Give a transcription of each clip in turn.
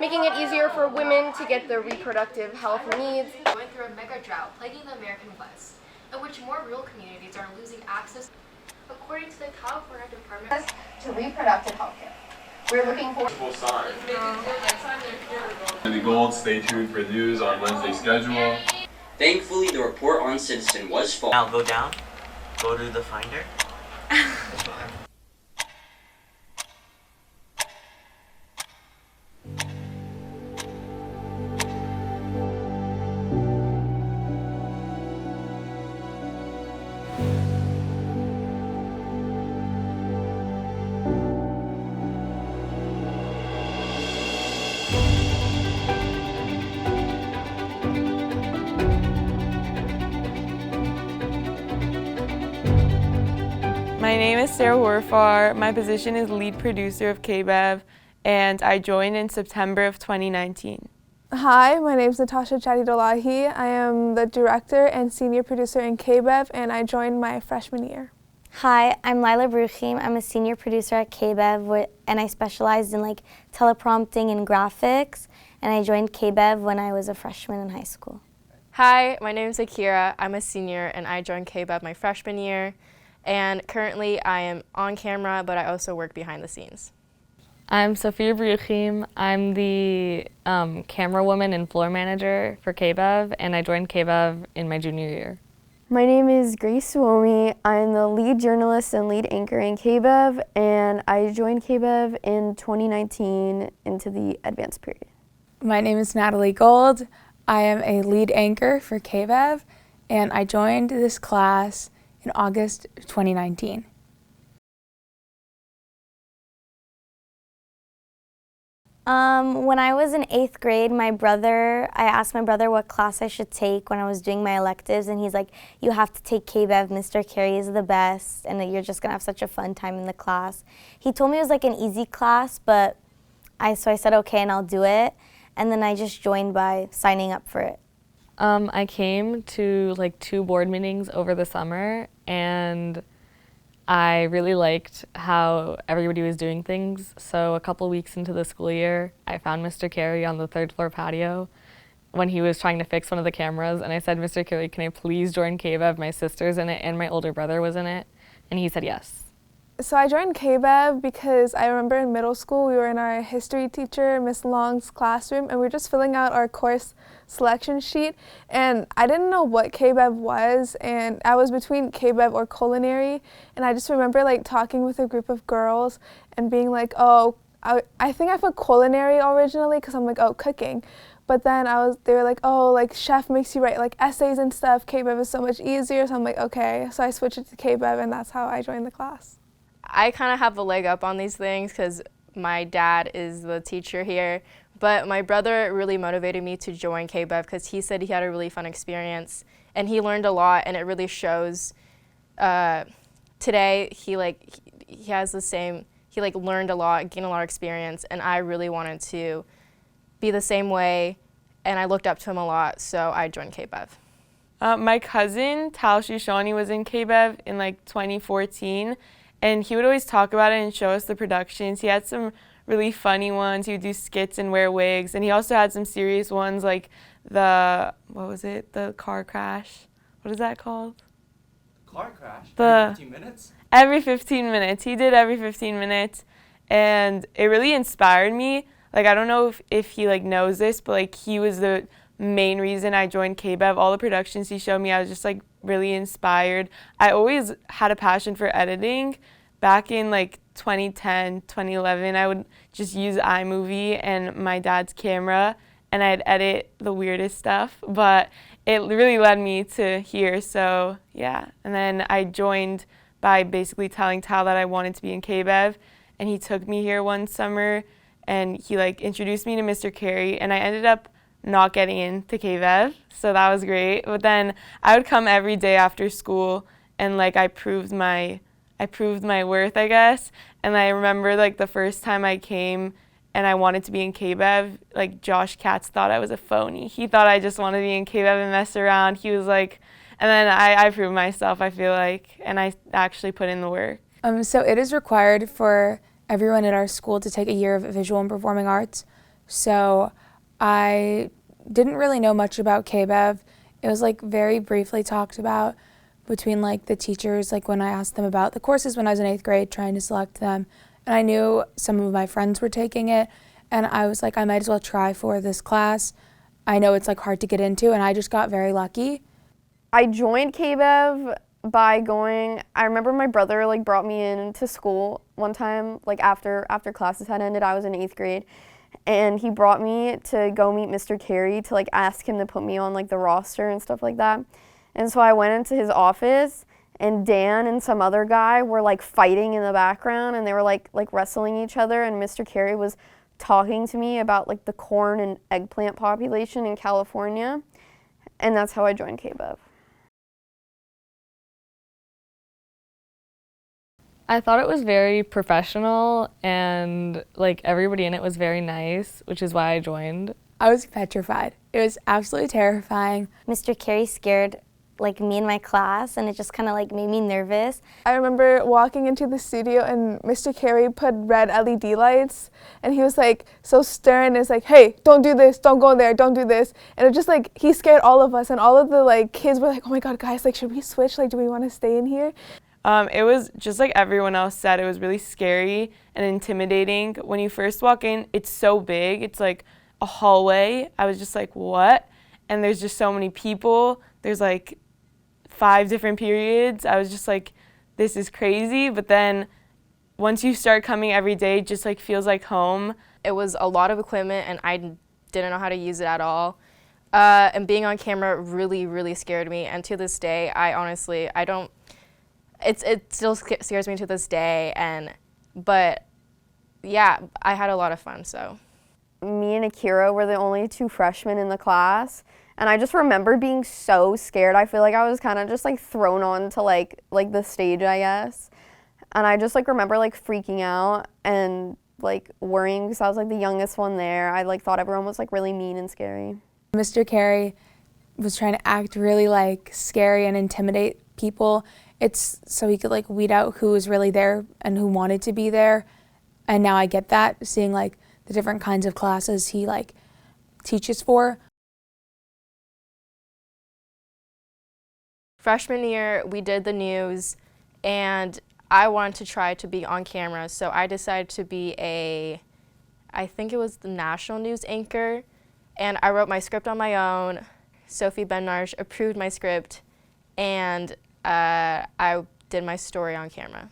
making it easier for women to get their reproductive health needs. Going through a mega drought plaguing the American West, in which more rural communities are losing access, according to the California Department to reproductive health care. We're looking for Natalie Gold, stay tuned for news on Wednesday's schedule. Thankfully, the report on Citizen was false. Now go down, go to the finder. My name is Hoorfar. My position is lead producer of KBEV, and I joined in September of 2019. Hi, my name is Natasha Jadidolahi. I am the director and senior producer in KBEV, and I joined my freshman year. Hi, I'm Lila Beroukim. I'm a senior producer at KBEV, and I specialized in teleprompting and graphics, and I joined KBEV when I was a freshman in high school. Hi, my name is Akira. I'm a senior and I joined KBEV my freshman year. And currently I am on camera, but I also work behind the scenes. I'm Sophia Beroukhim. I'm the camera woman and floor manager for KBEV, and I joined KBEV in my junior year. My name is Suomi. I'm the lead journalist and lead anchor in KBEV, and I joined KBEV in 2019 into the advanced period. My name is Natalie Gold. I am a lead anchor for KBEV, and I joined this class in August 2019. When I was in 8th grade, I asked my brother what class I should take when I was doing my electives, and he's like, you have to take KBEV, Mr. Carey is the best, and you're just gonna have such a fun time in the class. He told me it was like an easy class, so I said okay and I'll do it, and then I just joined by signing up for it. I came to 2 board meetings over the summer, and I really liked how everybody was doing things. So a couple weeks into the school year, I found Mr. Carey on the 3rd floor patio when he was trying to fix one of the cameras, and I said, Mr. Carey, can I please join KBEV? My sister's in it and my older brother was in it, and he said yes. So I joined KBEV because I remember in middle school we were in our history teacher, Miss Long's classroom, and we were just filling out our course selection sheet, and I didn't know what KBEV was, and I was between KBEV or culinary, and I just remember talking with a group of girls and being like, oh, I think I put culinary originally because I'm like, oh, cooking. But then they were like, oh, chef makes you write essays and stuff. KBEV is so much easier. So I'm like, okay. So I switched it to KBEV, and that's how I joined the class. I kind of have a leg up on these things because my dad is the teacher here, but my brother really motivated me to join KBEV because he said he had a really fun experience and he learned a lot, and it really shows. Today he has the same, he learned a lot, gained a lot of experience, and I really wanted to be the same way, and I looked up to him a lot, so I joined KBEV. My cousin, Tal Shishani, was in KBEV in 2014. And he would always talk about it and show us the productions. He had some really funny ones. He would do skits and wear wigs. And he also had some serious ones like the car crash. What is that called? Car crash? Every 15 minutes? Every 15 minutes. He did every 15 minutes. And it really inspired me. I don't know if he knows this, but he was the main reason I joined KBEV. All the productions he showed me, I was just really inspired. I always had a passion for editing. Back in 2010, 2011, I would just use iMovie and my dad's camera, and I'd edit the weirdest stuff, but it really led me to here, so yeah. And then I joined by basically telling Tal that I wanted to be in KBEV, and he took me here one summer, and he introduced me to Mr. Carey, and I ended up not getting into KBEV, so that was great. But then I would come every day after school, and I proved my worth, I guess. And I remember the first time I came and I wanted to be in KBEV, Josh Katz thought I was a phony. He thought I just wanted to be in KBEV and mess around. He was and then I proved myself, I feel and I actually put in the work. So it is required for everyone at our school to take a year of visual and performing arts. So I didn't really know much about KBEV. It was like very briefly talked about between like the teachers, like when I asked them about the courses when I was in 8th grade, trying to select them. And I knew some of my friends were taking it, and I was like, I might as well try for this class. I know it's like hard to get into, and I just got very lucky. I joined KBEV by going, I remember my brother like brought me into school one time, like after classes had ended. I was in 8th grade, and he brought me to go meet Mr. Carey to like ask him to put me on like the roster and stuff like that. And so I went into his office, and Dan and some other guy were like fighting in the background, and they were like wrestling each other, and Mr. Carey was talking to me about like the corn and eggplant population in California, and that's how I joined KBEV. I thought it was very professional, and like everybody in it was very nice, which is why I joined. I was petrified. It was absolutely terrifying. Mr. Carey scared like me and my class, and it just kind of like made me nervous. I remember walking into the studio and Mr. Carey put red LED lights, and he was like so stern. It's like, hey, don't do this, don't go there, don't do this. And it just like, he scared all of us, and all of the like kids were like, oh my God, guys, like should we switch? Like, do we want to stay in here? It was just like everyone else said, it was really scary and intimidating. When you first walk in, it's so big. It's like a hallway. I was just like, what? And there's just so many people. There's like 5 different periods. I was just like, this is crazy. But then once you start coming every day, it just like feels like home. It was a lot of equipment, and I didn't know how to use it at all. And being on camera really, really scared me. And to this day, I don't. It still scares me to this day, but yeah, I had a lot of fun, so. Me and Akira were the only 2 freshmen in the class, and I just remember being so scared. I feel like I was kind of just like thrown onto like the stage, I guess. And I just like remember like freaking out and like worrying because I was like the youngest one there. I like thought everyone was like really mean and scary. Mr. Carey was trying to act really like scary and intimidate people. It's so he could like weed out who was really there and who wanted to be there. And now I get that, seeing like the different kinds of classes he like teaches for. Freshman year, we did the news, and I wanted to try to be on camera, so I decided to be I think it was the national news anchor, and I wrote my script on my own. Sophia Beroukhim approved my script, and I did my story on camera.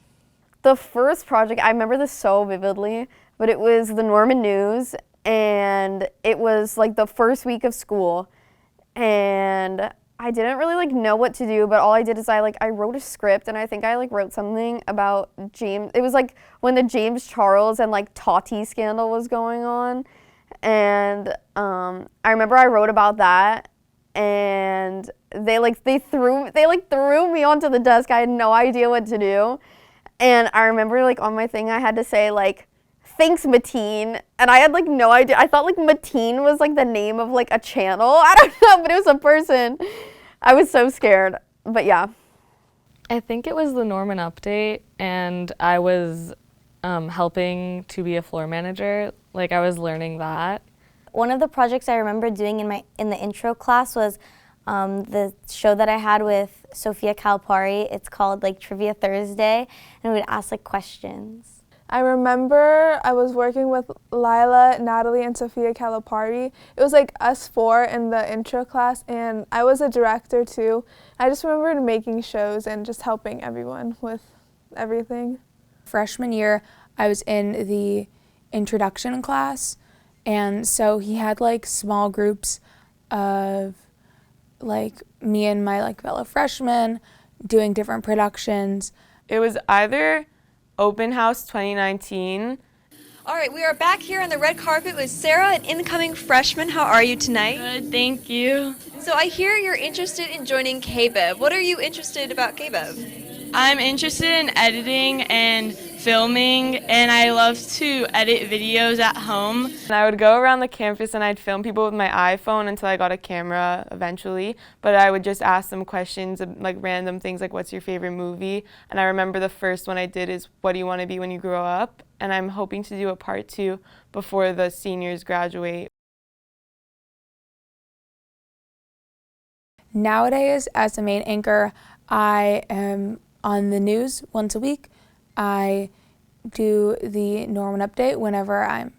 The first project, I remember this so vividly, but it was the Norman News, and it was like the first week of school, and I didn't really like know what to do, but all I did is I wrote a script, and I think I like wrote something about James. It was like when the James Charles and like Tati scandal was going on, and I remember I wrote about that, and they threw me onto the desk. I had no idea what to do, and I remember like on my thing I had to say like, thanks Mateen, and I had like no idea. I thought like Mateen was like the name of like a channel. I don't know, but it was a person. I was so scared, but yeah. I think it was the Norman update, and I was helping to be a floor manager. Like I was learning that. One of the projects I remember doing in the intro class was the show that I had with Sophia Calipari. It's called like Trivia Thursday, and we would ask like questions. I remember I was working with Lila, Natalie, and Sophia Calipari. It was like us 4 in the intro class, and I was a director too. I just remembered making shows and just helping everyone with everything. Freshman year, I was in the introduction class, and so he had like small groups of like me and my like fellow freshmen doing different productions. It was either Open House 2019. All right, we are back here on the red carpet with Sarah, an incoming freshman. How are you tonight? Good, thank you. So I hear you're interested in joining KBEV. What are you interested about KBEV? I'm interested in editing and filming, and I love to edit videos at home. And I would go around the campus and I'd film people with my iPhone until I got a camera eventually, but I would just ask them questions, like random things like, what's your favorite movie? And I remember the first one I did is, what do you want to be when you grow up? And I'm hoping to do a part 2 before the seniors graduate. Nowadays, as a main anchor, I am on the news once a week. I do the Norman update whenever I'm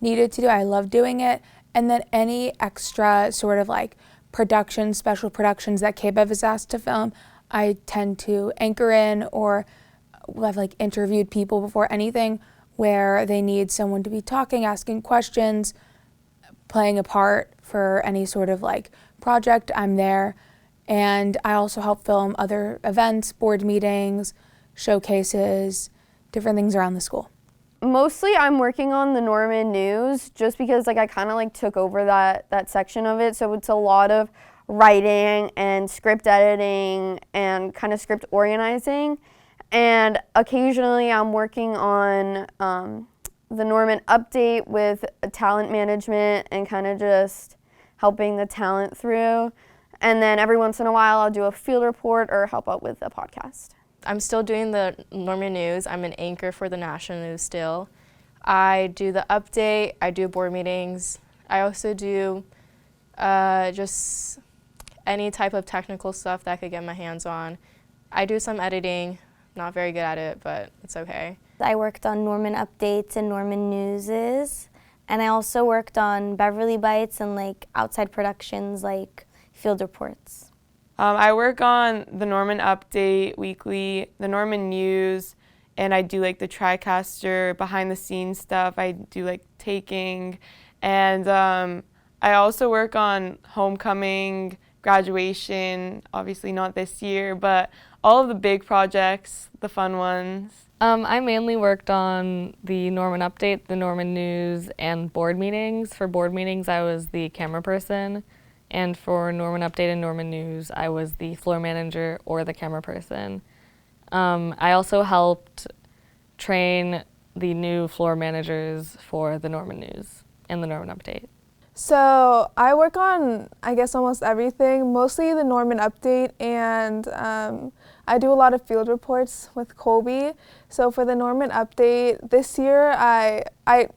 needed to do. I love doing it. And then any extra sort of like productions, special productions that KBEV is asked to film, I tend to anchor in, or I've like interviewed people before, anything where they need someone to be talking, asking questions, playing a part for any sort of like project, I'm there. And I also help film other events, board meetings, showcases, different things around the school. Mostly I'm working on the Norman news just because like I kind of like took over that section of it. So it's a lot of writing and script editing and kind of script organizing. And occasionally I'm working on the Norman update with talent management and kind of just helping the talent through. And then every once in a while I'll do a field report or help out with a podcast. I'm still doing the Norman news. I'm an anchor for the national news still. I do the update, I do board meetings. I also do just any type of technical stuff that I could get my hands on. I do some editing, not very good at it, but it's okay. I worked on Norman updates and Norman newses, and I also worked on Beverly Bites and like outside productions like field reports. I work on the Norman update weekly, the Norman news, and I do like the TriCaster behind the scenes stuff. I do like taking, and I also work on homecoming, graduation, obviously not this year, but all of the big projects, the fun ones. I mainly worked on the Norman update, the Norman news, and board meetings. For board meetings, I was the camera person. And for Norman update and Norman news, I was the floor manager or the camera person. I also helped train the new floor managers for the Norman news and the Norman update. So I work on, I guess, almost everything, mostly the Norman update, and I do a lot of field reports with Colby. So for the Norman update, this year I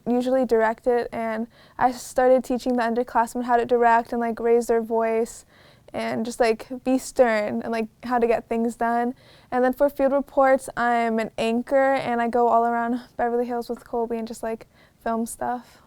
usually direct it, and I started teaching the underclassmen how to direct and like raise their voice and just like be stern and like how to get things done. And then for field reports, I'm an anchor and I go all around Beverly Hills with Colby and just like film stuff.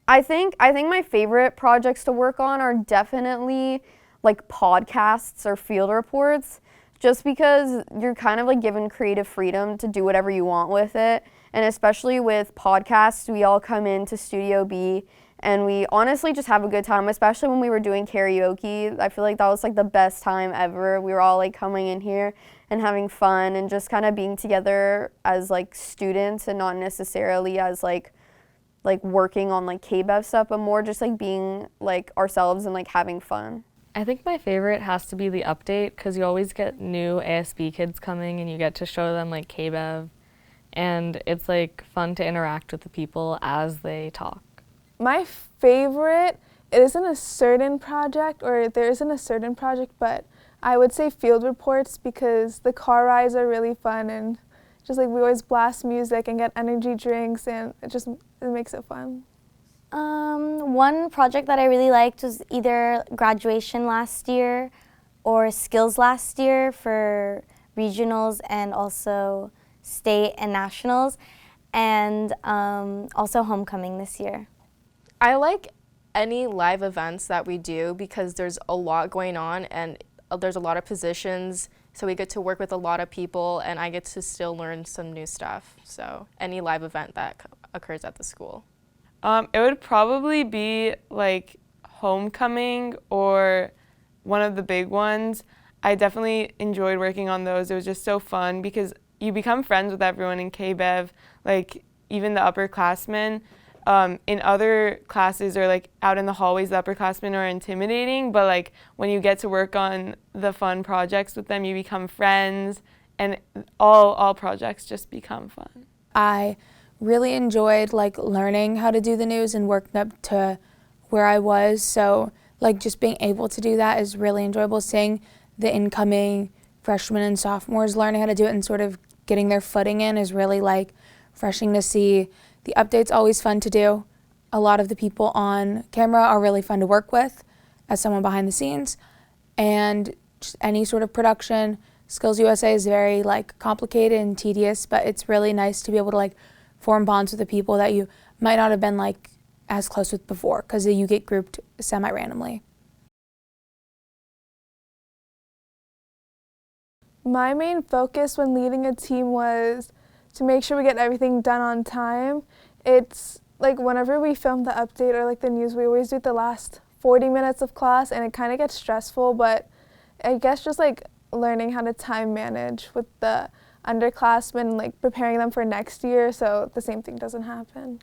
I think my favorite projects to work on are definitely like podcasts or field reports, just because you're kind of like given creative freedom to do whatever you want with it. And especially with podcasts, we all come into Studio B and we honestly just have a good time, especially when we were doing karaoke. I feel like that was like the best time ever. We were all like coming in here and having fun and just kind of being together as like students and not necessarily as like working on like KBEV stuff, but more just like being like ourselves and like having fun. I think my favorite has to be the update, because you always get new ASB kids coming and you get to show them like KBEV, and it's like fun to interact with the people as they talk. My favorite, it isn't a certain project, or there isn't a certain project, but I would say field reports, because the car rides are really fun and just like we always blast music and get energy drinks, and it makes it fun. One project that I really liked was either graduation last year or skills last year for regionals and also state and nationals, and also homecoming this year. I like any live events that we do because there's a lot going on and there's a lot of positions, so we get to work with a lot of people and I get to still learn some new stuff. So any live event that occurs at the school. It would probably be like homecoming or one of the big ones. I definitely enjoyed working on those. It was just so fun because you become friends with everyone in KBEV, like even the upperclassmen. in other classes or like out in the hallways, the upperclassmen are intimidating, but like when you get to work on the fun projects with them, you become friends, and all projects just become fun. I really enjoyed like learning how to do the news and working up to where I was, so like just being able to do that is really enjoyable. Seeing the incoming freshmen and sophomores learning how to do it and sort of getting their footing in is really like refreshing to see. The update's always fun to do. A lot of the people on camera are really fun to work with as someone behind the scenes, and just any sort of production. Skills USA is very like complicated and tedious, but it's really nice to be able to like form bonds with the people that you might not have been like as close with before, because you get grouped semi-randomly. My main focus when leading a team was to make sure we get everything done on time. It's like whenever we film the update or like the news, we always do the last 40 minutes of class, and it kind of gets stressful, but I guess just like learning how to time manage with the underclassmen, like preparing them for next year so the same thing doesn't happen.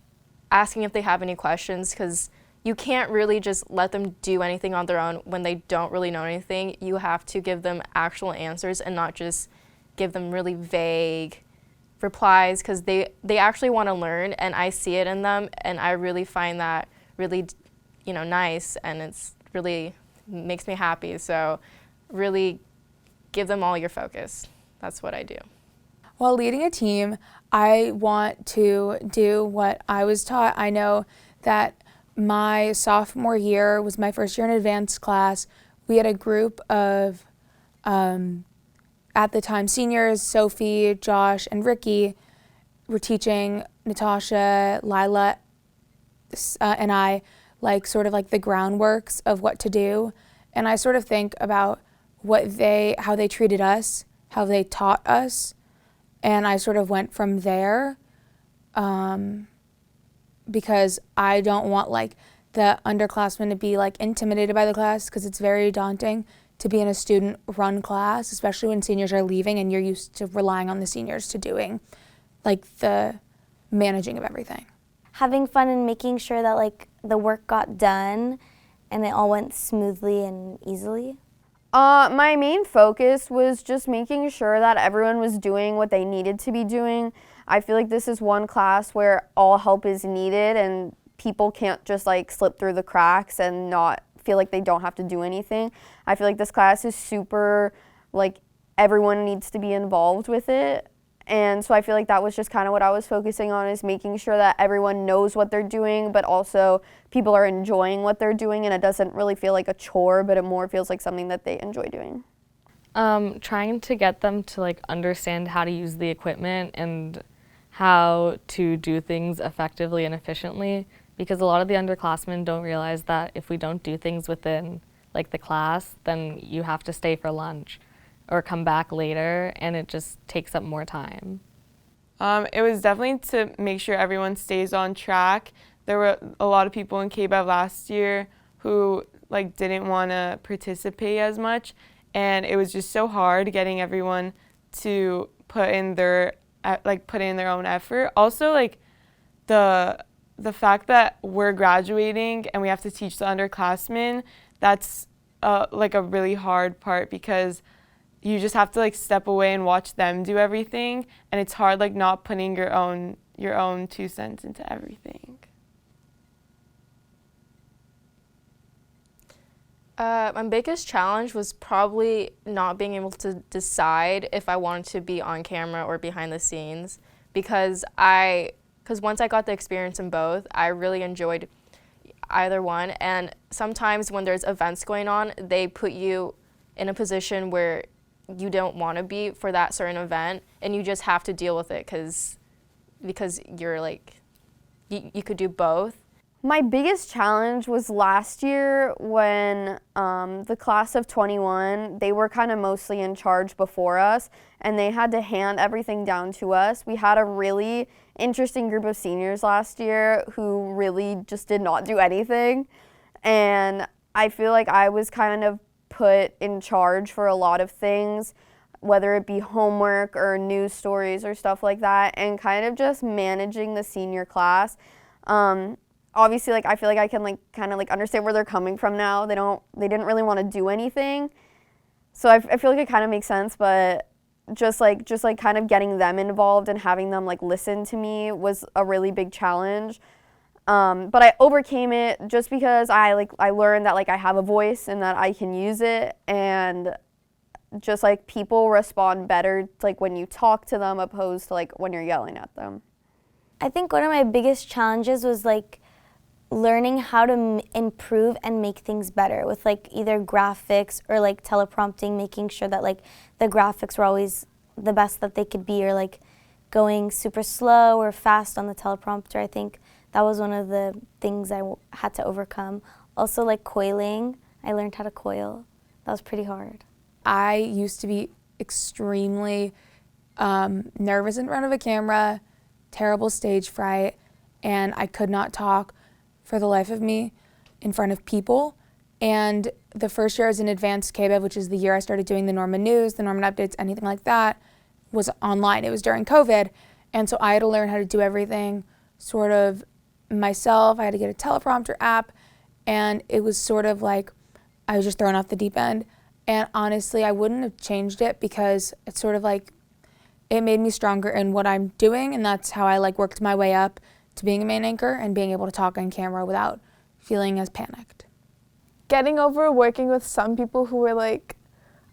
Asking if they have any questions, because you can't really just let them do anything on their own when they don't really know anything. You have to give them actual answers and not just give them really vague replies, because they actually want to learn, and I see it in them, and I really find that really, nice, and it's really makes me happy. So really give them all your focus. That's what I do. While leading a team, I want to do what I was taught. I know that my sophomore year was my first year in advanced class. We had a group of, at the time, seniors, Sophie, Josh, and Ricky were teaching Natasha, Lila, and I, like sort of like the groundworks of what to do. And I sort of think about how they treated us, how they taught us, and I sort of went from there, because I don't want like the underclassmen to be like intimidated by the class, because it's very daunting to be in a student-run class, especially when seniors are leaving and you're used to relying on the seniors to doing like the managing of everything. Having fun and making sure that like the work got done and it all went smoothly and easily. My main focus was just making sure that everyone was doing what they needed to be doing. I feel like this is one class where all help is needed and people can't just like slip through the cracks and not feel like they don't have to do anything. I feel like this class is super, like everyone needs to be involved with it. And so I feel like that was just kind of what I was focusing on, is making sure that everyone knows what they're doing, but also people are enjoying what they're doing, and it doesn't really feel like a chore, but it more feels like something that they enjoy doing. Trying to get them to like understand how to use the equipment and how to do things effectively and efficiently, because a lot of the underclassmen don't realize that if we don't do things within like the class, then you have to stay for lunch or come back later, and it just takes up more time. It was definitely to make sure everyone stays on track. There were a lot of people in KBEV last year who like didn't want to participate as much, and it was just so hard getting everyone to put in their own effort. Also, like the fact that we're graduating and we have to teach the underclassmen, that's like a really hard part, because you just have to like step away and watch them do everything, and it's hard like not putting your own 2 cents into everything. My biggest challenge was probably not being able to decide if I wanted to be on camera or behind the scenes, because once I got the experience in both, I really enjoyed either one. And sometimes when there's events going on, they put you in a position where you don't want to be for that certain event, and you just have to deal with it because you're like, you could do both. My biggest challenge was last year when the class of 21, they were kind of mostly in charge before us, and they had to hand everything down to us. We had a really interesting group of seniors last year who really just did not do anything, and I feel like I was kind of put in charge for a lot of things, whether it be homework or news stories or stuff like that, and kind of just managing the senior class. Obviously, like I feel like I can like kind of like understand where they're coming from now. They didn't really want to do anything, so I feel like it kind of makes sense. But just like kind of getting them involved and having them like listen to me was a really big challenge. But I overcame it just because I learned that like I have a voice and that I can use it, and just like people respond better like when you talk to them opposed to like when you're yelling at them. I think one of my biggest challenges was like learning how to improve and make things better with like either graphics or like teleprompting, making sure that like the graphics were always the best that they could be, or like going super slow or fast on the teleprompter. I think that was one of the things I had to overcome. Also like coiling, I learned how to coil. That was pretty hard. I used to be extremely nervous in front of a camera, terrible stage fright, and I could not talk for the life of me in front of people. And the first year I was in advanced KBEV, which is the year I started doing the Norman News, the Norman Updates, anything like that, was online. It was during COVID. And so I had to learn how to do everything sort of myself. I had to get a teleprompter app, and it was sort of like I was just thrown off the deep end. And honestly, I wouldn't have changed it because it's sort of like it made me stronger in what I'm doing, and that's how I like worked my way up to being a main anchor and being able to talk on camera without feeling as panicked. Getting over working with some people who were like,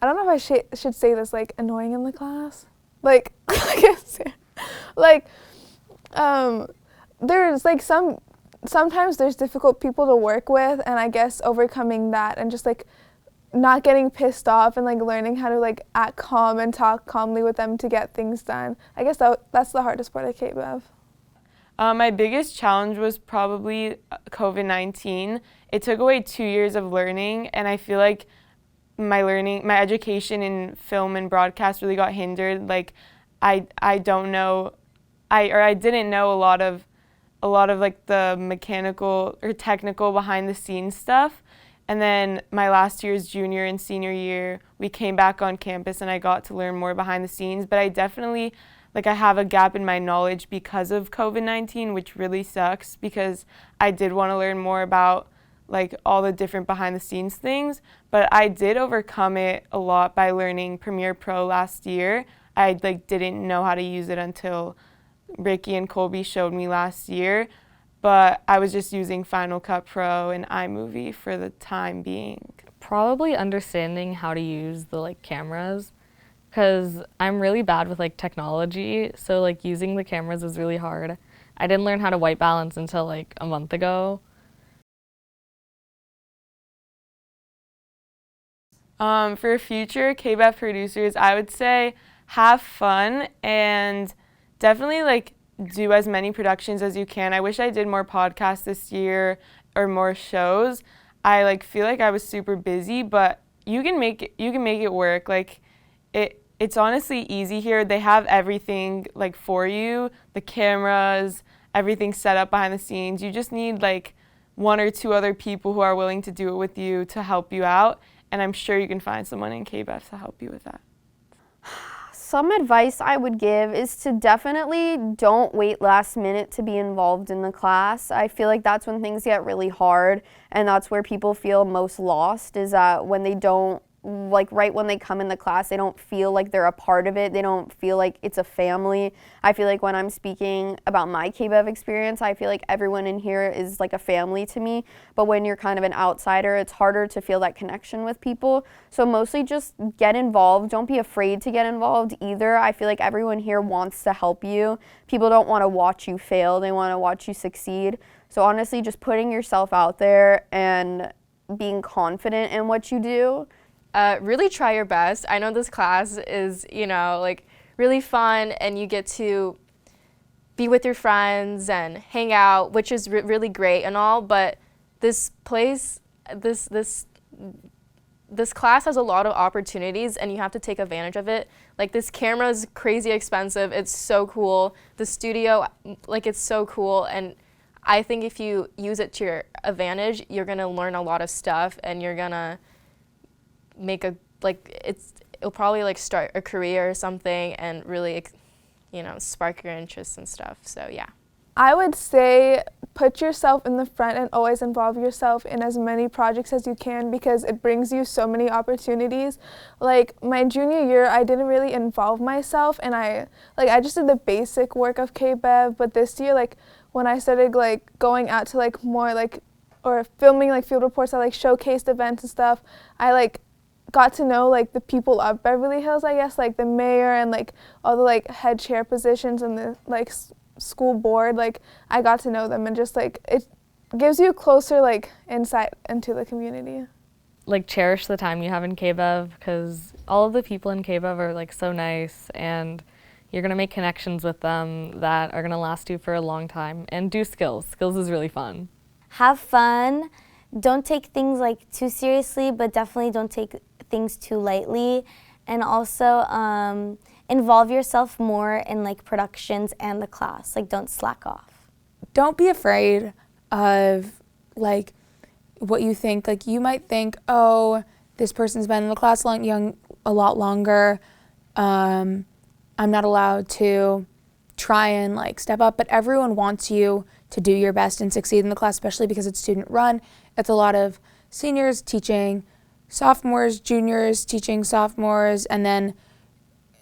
I don't know if I should say this, like annoying in the class. Like, there's like sometimes there's difficult people to work with, and I guess overcoming that and just like not getting pissed off and like learning how to like act calm and talk calmly with them to get things done. I guess that's the hardest part of KBEV. My biggest challenge was probably COVID-19. It took away 2 years of learning, and I feel like my education in film and broadcast really got hindered. Like I didn't know a lot of like the mechanical or technical behind the scenes stuff. And then my last year's junior and senior year, we came back on campus and I got to learn more behind the scenes. But I definitely, I have a gap in my knowledge because of COVID-19, which really sucks because I did want to learn more about like all the different behind the scenes things. But I did overcome it a lot by learning Premiere Pro last year. I didn't know how to use it until Ricky and Colby showed me last year. But I was just using Final Cut Pro and iMovie for the time being. Probably understanding how to use the cameras, because I'm really bad with technology, so using the cameras is really hard. I didn't learn how to white balance until a month ago. For future KBEV producers, I would say have fun and definitely do as many productions as you can. I wish I did more podcasts this year or more shows. I feel like I was super busy, but you can make it work. It's honestly easy here. They have everything for you, the cameras, everything set up behind the scenes. You just need one or two other people who are willing to do it with you to help you out, and I'm sure you can find someone in KBEV to help you with that. Some advice I would give is to definitely don't wait last minute to be involved in the class. I feel like that's when things get really hard, and that's where people feel most lost, is that when they don't, right when they come in the class, they don't feel like they're a part of it. They don't feel like it's a family. I feel like when I'm speaking about my KBEV experience, I feel like everyone in here is like a family to me. But when you're kind of an outsider, it's harder to feel that connection with people. So mostly just get involved. Don't be afraid to get involved either. I feel like everyone here wants to help you. People don't want to watch you fail. They want to watch you succeed. So honestly, just putting yourself out there and being confident in what you do. Really try your best. I know this class is, really fun, and you get to be with your friends and hang out, which is really great and all, but this place, this class has a lot of opportunities, and you have to take advantage of it. This camera is crazy expensive. It's so cool. The studio, it's so cool, and I think if you use it to your advantage, you're gonna learn a lot of stuff, and you're gonna make it'll probably start a career or something and really, spark your interests and stuff. So yeah. I would say put yourself in the front and always involve yourself in as many projects as you can because it brings you so many opportunities. Like my junior year, I didn't really involve myself and I just did the basic work of KBEV, but this year, like when I started like going out to like more like or filming like field reports at like showcased events and stuff, I like got to know like the people of Beverly Hills, I guess, like the mayor and like all the like head chair positions and the like school board. Like I got to know them and just like it gives you closer like insight into the community. Like cherish the time you have in KBEV because all of the people in KBEV are like so nice and you're gonna make connections with them that are gonna last you for a long time. And do skills. Skills is really fun. Have fun. Don't take things like too seriously, but definitely don't take things too lightly. And also involve yourself more in like productions and the class. Like don't slack off. Don't be afraid of like what you think. Like you might think, oh, this person's been in the class a lot longer. I'm not allowed to try and like step up, but everyone wants you to do your best and succeed in the class, especially because it's student run. It's a lot of seniors teaching sophomores, juniors teaching sophomores, and then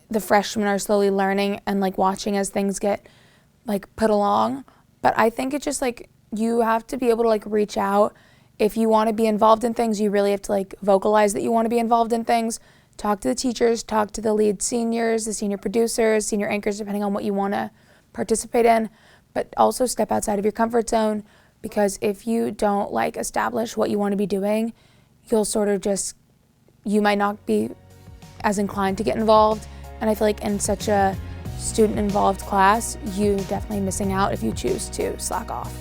the freshmen are slowly learning and like watching as things get like put along. But I think it's just like you have to be able to like reach out. If you want to be involved in things, you really have to like vocalize that you want to be involved in things. Talk to the teachers, talk to the lead seniors, the senior producers, senior anchors, depending on what you want to participate in. But also step outside of your comfort zone, because if you don't like establish what you want to be doing, you'll sort of just, you might not be as inclined to get involved. And I feel like in such a student involved class, you definitely missing out if you choose to slack off.